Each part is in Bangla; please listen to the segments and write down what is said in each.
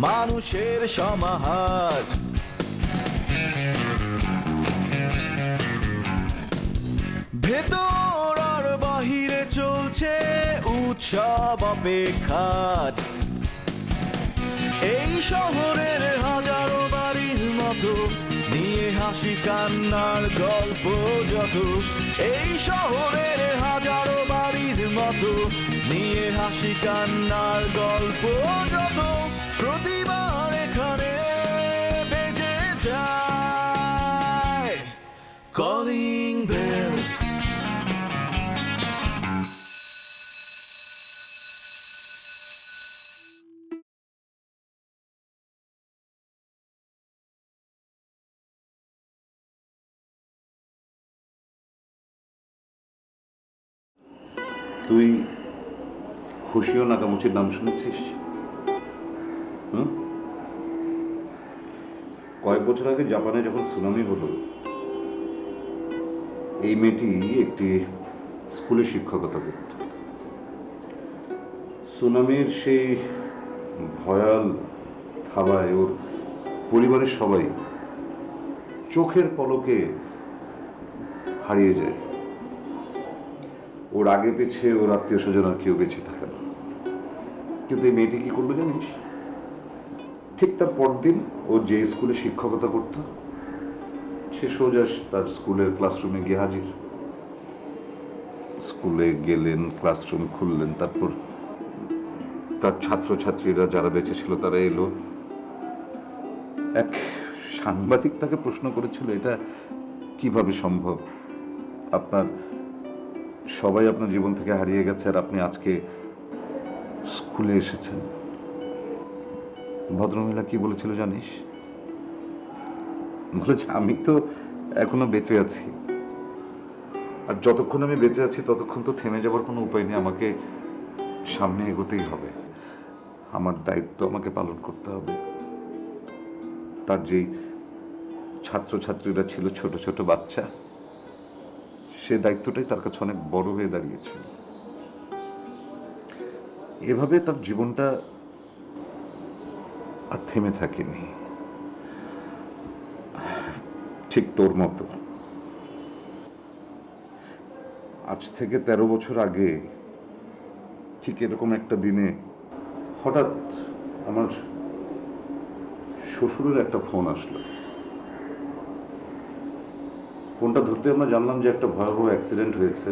মানুষের সমাহার। ভেতর আর বাহিরে চলছে উৎসব অপেক্ষার। এই শহরের হাজারো বাড়ির মতো নিয়ে হাসি কান্নার গল্প যত। এই শহরের হাজারো বাড়ির মতো নিয়ে হাসি কান্নার গল্প যত। প্রতিবার এখানে বেজে যায় কলিং বেল। তুই হোশিও নাকামুচির নাম শুনেছিস? কয়েক বছর আগে জাপানে যখন সুনামি হলো, এই মেয়েটি একটি স্কুলে শিক্ষকতা করত। সুনামির সেই ভয়াল থাবায় ওর পরিবারের সবাই চোখের পলকে হারিয়ে যায়। ওর আগে পিছে ওর আত্মীয় স্বজন আর কেউ বেঁচে থাকে না। কিন্তু এই মেয়েটি কি করলো জানিস? ঠিক তার পরদিন ও যে স্কুলে শিক্ষকতা করত, সে সোজা তার স্কুলের ক্লাসরুমে গিয়ে হাজির। স্কুলে গেলেন, ক্লাসরুম খুললেন, তারপর তার ছাত্রছাত্রীরা যারা বেঁচে ছিল তারা এলো। এক সাংবাদিক তাকে প্রশ্ন করেছিল, এটা কিভাবে সম্ভব? আপনার সবাই আপনার জীবন থেকে হারিয়ে গেছে আর আপনি আজকে স্কুলে এসেছেন। ভদ্রমহিলা কি বলেছিল জানিস? বলেছে, আমি তো এখনো বেঁচে আছি, আর যতক্ষণ আমি বেঁচে আছি ততক্ষণ তো থেমে যাবার কোনো উপায় নেই। আমাকে সামনে এগোতেই হবে, আমার দায়িত্ব আমাকে পালন করতে হবে। তার যেই ছাত্রছাত্রীরা ছিল ছোট ছোট বাচ্চা, সে দায়িত্বটাই তার কাছে অনেক বড় হয়ে দাঁড়িয়েছিল। এভাবে তার জীবনটা আর থেমে থাকেনি, ঠিক তোর মতো। আজ থেকে 13 বছর আগে ঠিক এরকম একটা দিনে হঠাৎ আমার শ্বশুরের একটা ফোন আসলো। ফোনটা ধরতে আমরা জানলাম যে একটা ভয়াবহ অ্যাক্সিডেন্ট হয়েছে।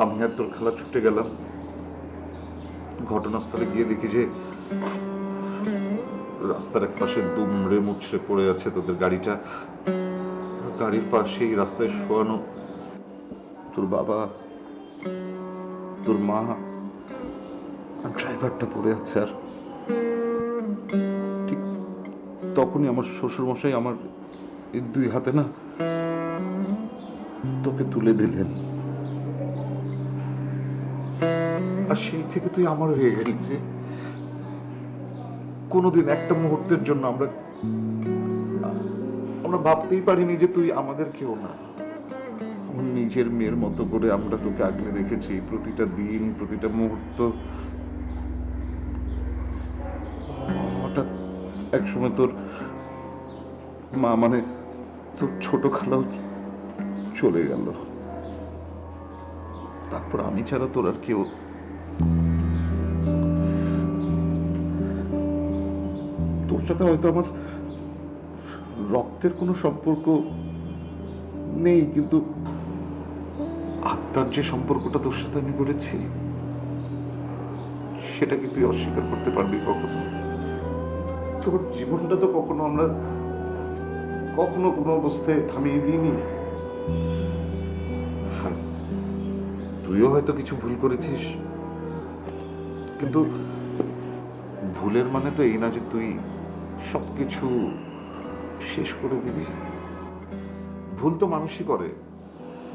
আমি আর তোর খালা ছুটে গেলাম। ঘটনাস্থলে গিয়ে দেখি যে রাস্তার এক পাশে দুমড়ে মুচড়ে পড়ে আছে তোদের গাড়িটা। গাড়ির পাশেই রাস্তায় শোয়ানো তোর বাবা, তোর মা আর ড্রাইভারটা পড়ে আছে। আর ঠিক তখনই আমার শ্বশুর মশাই আমার এই দুই হাতে না তোকে তুলে দিলেন। আর সেই থেকে তুই আমার হয়ে গেলি যে কোনোদিন একটা মুহূর্তের জন্য আমরা ভাবতেই পারিনি যে তুই আমাদের কেউ না। আমার নিজের মেয়ের মতো করে আমরা তোকে আগলে রেখেছি, প্রতিটা দিন, প্রতিটা মুহূর্ত। হঠাৎ একসময় তোর মা, মানে তোর ছোট খালাও চলে গেল। তারপর আমি ছাড়া তোর আর কেউ। তোর সাথে হয়তো আমার রক্তের কোনো সম্পর্ক নেই, কিন্তু আত্মার যে সম্পর্কটা তোর সাথে আমি করেছি সেটা কি তুই অস্বীকার করতে পারবি কখনো? তোর জীবনটা তো আমরা কখনো কোনো অবস্থায় থামিয়ে দিইনি। তুইও হয়তো কিছু ভুল করেছিস, কিন্তু ভুলের মানে তো এই না যে তুই সবকিছু শেষ করে দিবি। ভুল তো মানুষই করে,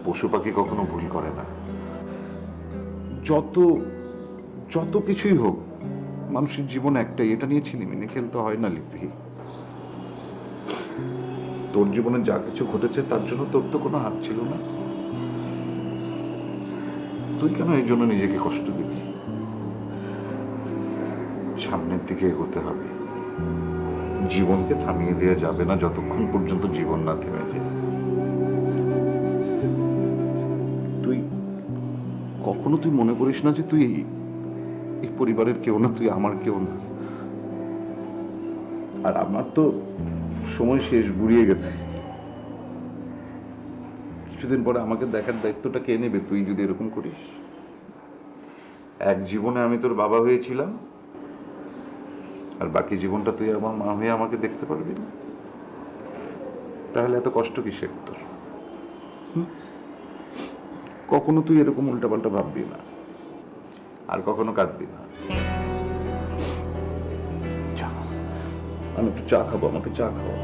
পশু পাখি কখনো ভুল করে না। যত যত কিছুই হোক, মানুষের জীবন একটাই, এটা নিয়ে ছিনিমিনি খেলতে হয় না লিপি। তোর জীবনে যা কিছু ঘটেছে তার জন্য তোর তো কোনো হাত ছিল না। তুই কেন এই জন্য নিজেকে কষ্ট দিবি? সামনের দিকে এগোতে হবে। জীবনকে থামিয়ে দেওয়া যাবে না যতক্ষণ পর্যন্ত জীবন না থেমে যায়। তুই কখনো তুই মনে করিস না যে তুই এই পরিবারের কেউ না, তুই আমার কেউ না। আর আমার তো সময় শেষ, বুড়িয়ে গেছে। কিছুদিন পরে আমাকে দেখার দায়িত্বটা কে নেবে তুই যদি এরকম করিস? এক জীবনে আমি তোর বাবা হয়েছিলাম, আর বাকি জীবনটা তুই আমার মা হয়ে আমাকে দেখতে পারবি না। তাহলে এত কষ্ট কিসের তোর? কখনো তুই এরকম উল্টাপাল্টা ভাববি না, আর কখনো কাঁদবি না। চা, আমি একটু চা খাবো, আমাকে চা খাওয়া।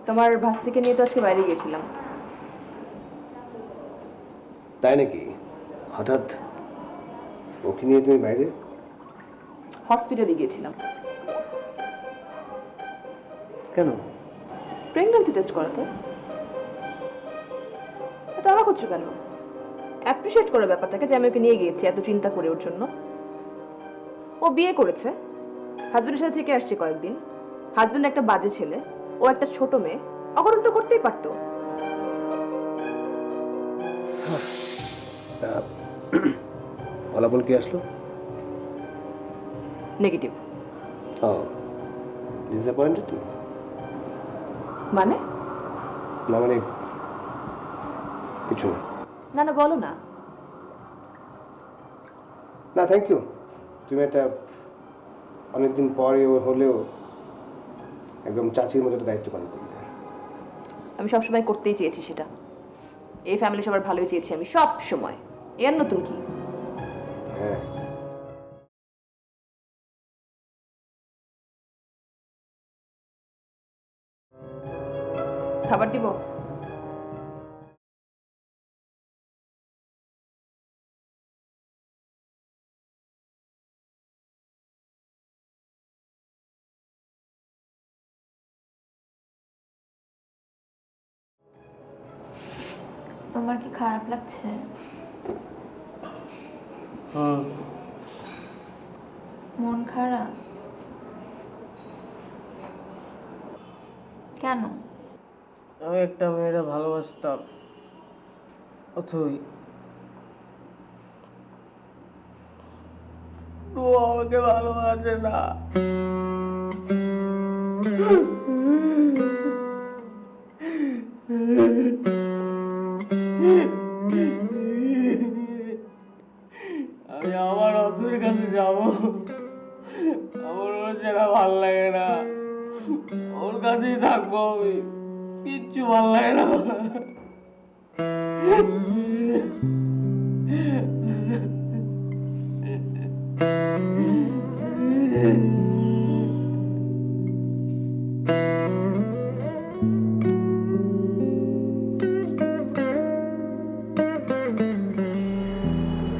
তোমার ভাস্তিকে নিয়ে তো আজকে বাইরে গিয়েছিলাম। তাই নাকি? হঠাৎ ওকে নিয়ে তুমি বাইরে? হসপিটালে গিয়েছিলাম। কেন? প্রেগন্যান্সি টেস্ট করাতে। এত অবাক হচ্ছ কেন? অ্যাপ্রিসিয়েট করো ব্যাপারটাকে যে আমি ওকে নিয়ে গিয়েছি এত চিন্তা করে ওর জন্য। ও বিয়ে করেছে, হাজবেন্ডের সাথে থেকে আসছে কয়েকদিন। হাজবেন্ড একটা বাজে ছেলে, ও একটা ছোট মেয়ে, অকরণ তো করতেই পারতো। ফলাফল কি আসলো? নেগেটিভ। ও, ডিসঅ্যাপয়েন্টেড তুমি? মানে? না মানে কিছু না। না না, বলো না। না থ্যাংক ইউ, তুমি একটা অনেকদিন পরে হলেও একদম চাচির মতো একটা দায়িত্ব পালন করলে। আমি সবসময় করতেই চেয়েছি সেটা। এই ফ্যামিলি সবার ভালোই চেয়েছি আমি সব সময়। এর নতুন কি? হ্যাঁ, খাবার দিব? তোমার কি খারাপ লাগছে? মন খারাপ কেন? আমি একটা মেয়েটা ভালোবাসতাম, অথই ও আমাকে ভালোবাসে না। আমি আমার অথইর কাছে যাব, আমার ওর ছাড়া ভাল লাগে না, ওর কাছেই থাকবো আমি, কিচ্ছু ভাল লাগে না।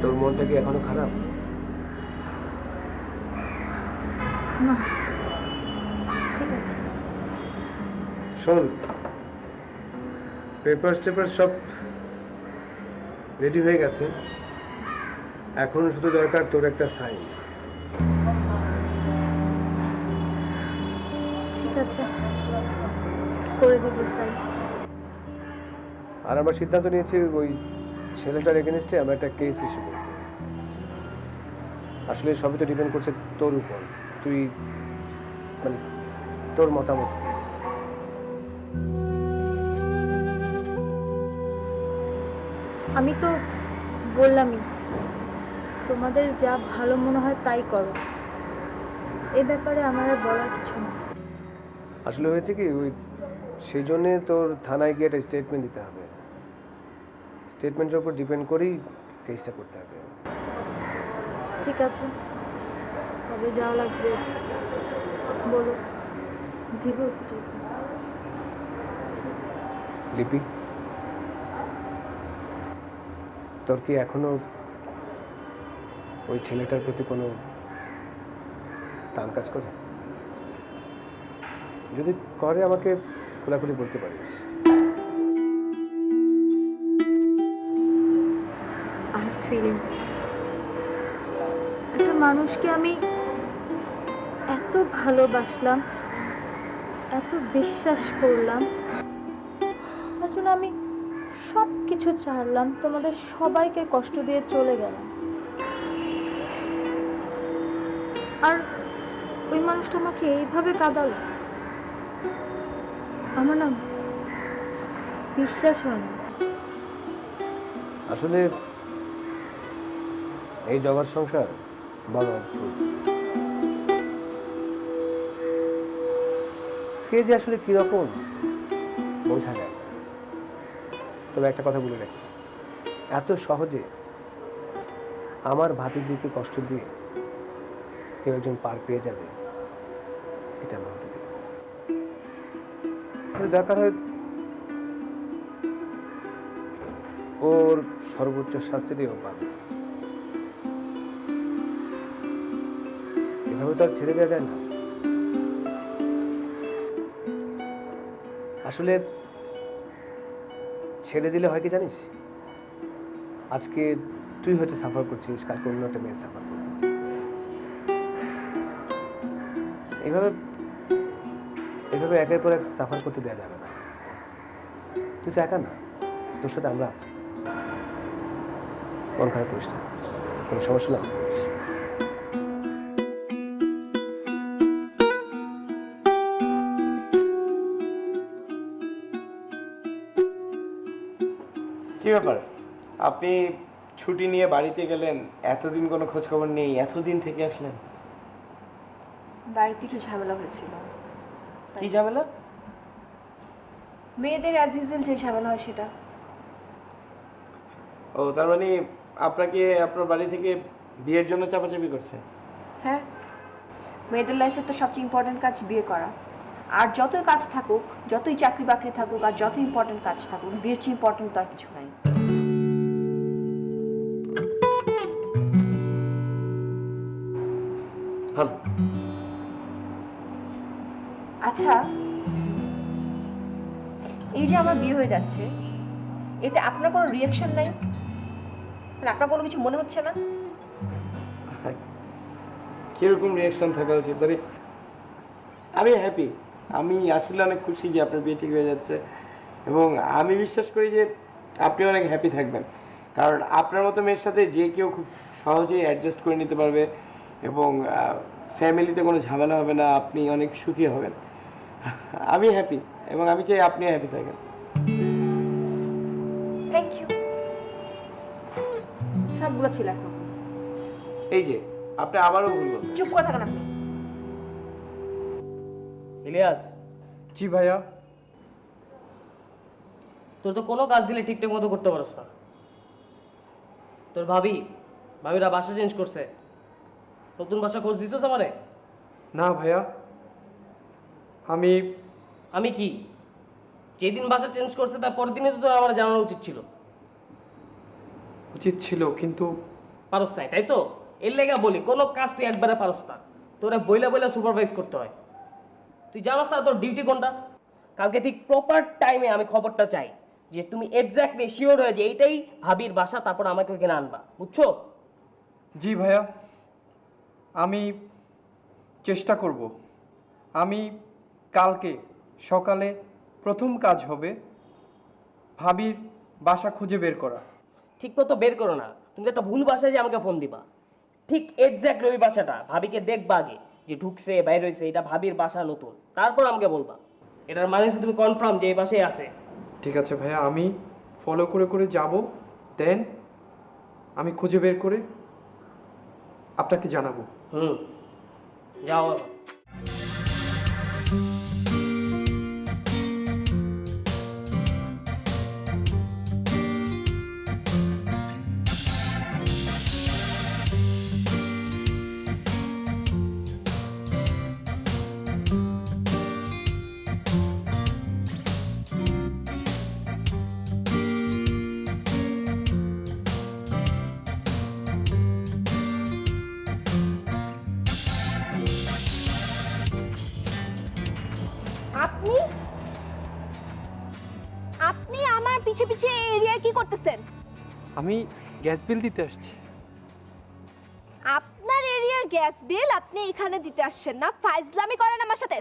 তোর মনটা কি এখনো খারাপ? না, ঠিক আছে। শোন, পেপার সব রেডি হয়ে গেছে, এখন শুধু দরকার তোর একটা সাইন। ঠিক আছে, করে দেব স্যার। আর আমরা সিদ্ধান্ত নিয়েছি ওই ছেলেটার এগেনস্টে আমরা একটা কেস ইস্যু করব। আসলে সবই তো ডিপেন্ড করছে তোর উপর, তুই মানে তোর মতামত কি? আমি তো বললামই, তোমাদের যা ভালো মনে হয় তাই করো। এ ব্যাপারে আমার আর বলার কিছু না। আসলে হয়েছে কি, ওই সেই জন্যে তোর থানায় গিয়ে একটা স্টেটমেন্ট দিতে হবে। স্টেটমেন্টের উপর ডিপেন্ড করেই কেসটা করতে হবে। ঠিক আছে, কবে যাওয়া লাগবে বলো, দিব স্টেপ। লিপি, তোর কি এখনো ওই ছেলেটার প্রতি কোনো টান কাজ করে? যদি করে আমাকে খোলাখুলি বলতে পারিস। আর ফিলিংস, একটা মানুষকে আমি এত ভালোবাসলাম, এত বিশ্বাস করলাম, তার জন্য আমি সব কিছু ছাড়লাম, তোমাদের সবাইকে কষ্ট দিয়ে চলে গেলাম। আর ওই মানুষটা আমাকে এইভাবে কাঁদালো, আমার না বিশ্বাস হয় না। আসলে এই জগৎ সংসার বড় অদ্ভুত। কে যে আসলে কিরকম বোঝা যায় না। তবে একটা কথা বলে রাখি, এত সহজে আমার ভাতিজিকে কষ্ট দিয়ে কেউ একজন পার পেয়ে যাবে এটা আমি হতে দেব না। দরকার হয় ওর সর্বোচ্চ শাস্তিও পাবে। এভাবে তো আর ছেড়ে দেওয়া যায় না। আসলে ছেড়ে দিলে হয় কি জানিস, আজকে তুই হয়তো সাফার করছিস, কালকে অন্য একটা মেয়ে সাফার করবে। এইভাবে এইভাবে একের পর এক সাফার করতে দেওয়া যাবে না। তুই তো একা না, তোর সাথে আমরা আছি। মন খারাপ করিস না, কোনো সমস্যা না করিস। কি ব্যাপার, আপনি ছুটি নিয়ে বাড়িতে গেলেন, এতদিন কোনো খোঁজ খবর নেই, এতদিন থেকে আসলেন? বাড়িতে একটু ঝামেলা হয়েছিল। কি ঝামেলা? মেয়েদের অ্যাজ ইউজুয়াল যে ঝামেলা হয় সেটা। ও, তার মানে আপনাকে আপনার বাড়ি থেকে বিয়ের জন্য চাপাচাপি করছে? হ্যাঁ, মেয়েদের লাইফে তো সবচেয়ে ইম্পর্টেন্ট কাজ বিয়ে করা। আর যতই কাজ থাকুক, যতই চাকরি বাকরি থাকুক, আর যত ইম্পর্টেন্ট কাজ থাকুক, বিয়ের চেয়ে ইম্পর্টেন্ট তো আর কিছু নাই। ভালো। আচ্ছা, এই যে আমার বিয়ে হয়ে যাচ্ছে, এতে আপনার কোনো রিয়াকশন নাই? মানে আপনার কোনো কিছু মনে হচ্ছে না? কিরকম রিয়াকশন থাকা উচিত? মানে আমি হ্যাপি, আমি আসলে অনেক খুশি যে আপনার বিয়ে ঠিক হয়ে যাচ্ছে, এবং আমি বিশ্বাস করি যে আপনি অনেক হ্যাপি থাকবেন, কারণ আপনার মতো মেয়ের সাথে যে কেউ খুব সহজেই অ্যাডজাস্ট করে নিতে পারবে, এবং ফ্যামিলিতে কোনো ঝামেলা হবে না, আপনি অনেক সুখী হবেন। আমি হ্যাপি, এবং আমি চাই আপনি হ্যাপি থাকেন। Thank you. সবগুলো ছিল এখন। এই যে আপনি আবারও ভুল বললেন। চুপ করে থাকেন আপনি। ইলিয়াস, জি ভাইয়া। তোর তো কোনো কাজ দিলে ঠিকঠাক মতো করতে পারছ না। তোর ভাবিরা বাসা চেঞ্জ করছে, নতুন বাসা খোঁজ দিছস আমারে? না ভাইয়া, আমি কি যেদিন বাসা চেঞ্জ করছে তার পরের দিনে তো তোর আমার জানানো উচিত ছিল। উচিত ছিল, কিন্তু পারস নাই, তাই তো? এর লেগা বলি, কোনো কাজ তুই একবারে পারস না, তোরা বইলা বইলা সুপারভাইজ করতে হয়। তুই জানোস না তোর ডিউটি কোনটা? কালকে ঠিক প্রপার টাইমে আমি খবরটা চাই যে তুমি এক্স্যাক্টলি শিওর হয়ে যে এইটাই ভাবির বাসা, তারপর আমাকে ওখানে আনবা, বুঝছো? জি ভাইয়া, আমি চেষ্টা করব। আমি কালকে সকালে প্রথম কাজ হবে ভাবির বাসা খুঁজে বের করা। ঠিক মতো বের করো না, তুমি একটা ভুল বাসায় যে আমাকে ফোন দিবা। ঠিক এক্স্যাক্টলি ওই বাসাটা ভাবিকে দেখবা আগে, যে ঢুকছে বাইরে হয়েছে, এটা ভাবির বাসা নতুন, তারপর আমাকে বলবা। এটার মানে হচ্ছে তুমি কনফার্ম যে এই বাসায় আছে। ঠিক আছে ভাইয়া, আমি ফলো করে করে যাব, দেন আমি খুঁজে বের করে আপনাকে জানাবো। যাও। করতেছেন? আমি গ্যাস বিল দিতে আসছি। আপনার এরিয়ার গ্যাস বিল আপনি এখানে দিতে আসছেন না, ফাইজলামি করেন আমার সাথে।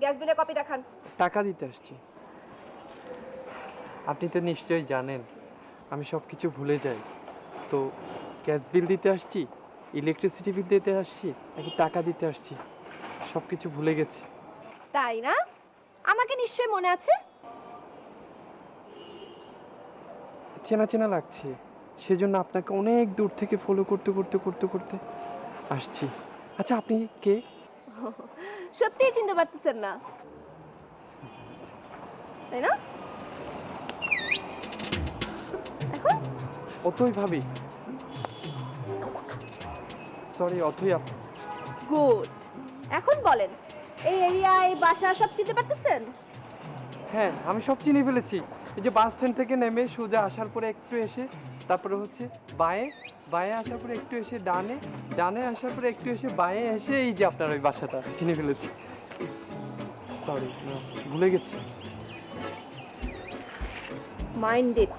গ্যাস বিলের কপি দেখান। টাকা দিতে আসছি। আপনি তো নিশ্চয়ই জানেন আমি সব কিছু ভুলে যাই, তো গ্যাস বিল দিতে আসছি, ইলেকট্রিসিটি বিল দিতে আসছি, নাকি টাকা দিতে আসছি, সব কিছু ভুলে গেছি। তাই না? আমাকে নিশ্চয়ই মনে আছে। চেনা চেনা লাগছে, সেজন্য আপনাকে অনেক দূর থেকে ফলো করতে করতে করতে করতে আসছি। আচ্ছা, আপনি কে? সত্যিই চিনতে পারতেছেন না, তাই না? এখন অতই ভাবি, সরি, অতই আপনি। গুড। এখন বলেন, এই এরিয়ায় বাসা সব চিনতে পারতেছেন? হ্যাঁ, আমি সব চিনে ফেলেছি। এই যে বাস স্ট্যান্ড থেকে নেমে সোজা আসার পরে একটু এসে, তারপরে হচ্ছে বাঁয়ে, বাঁয়ে আসার পরে একটু এসে ডানে, ডানে আসার পরে একটু এসে বাঁয়ে এসে এই যে আপনার ওই বাসাটা চিনে ফেলেছি। সরি, ভুলে গেছি। Mind it.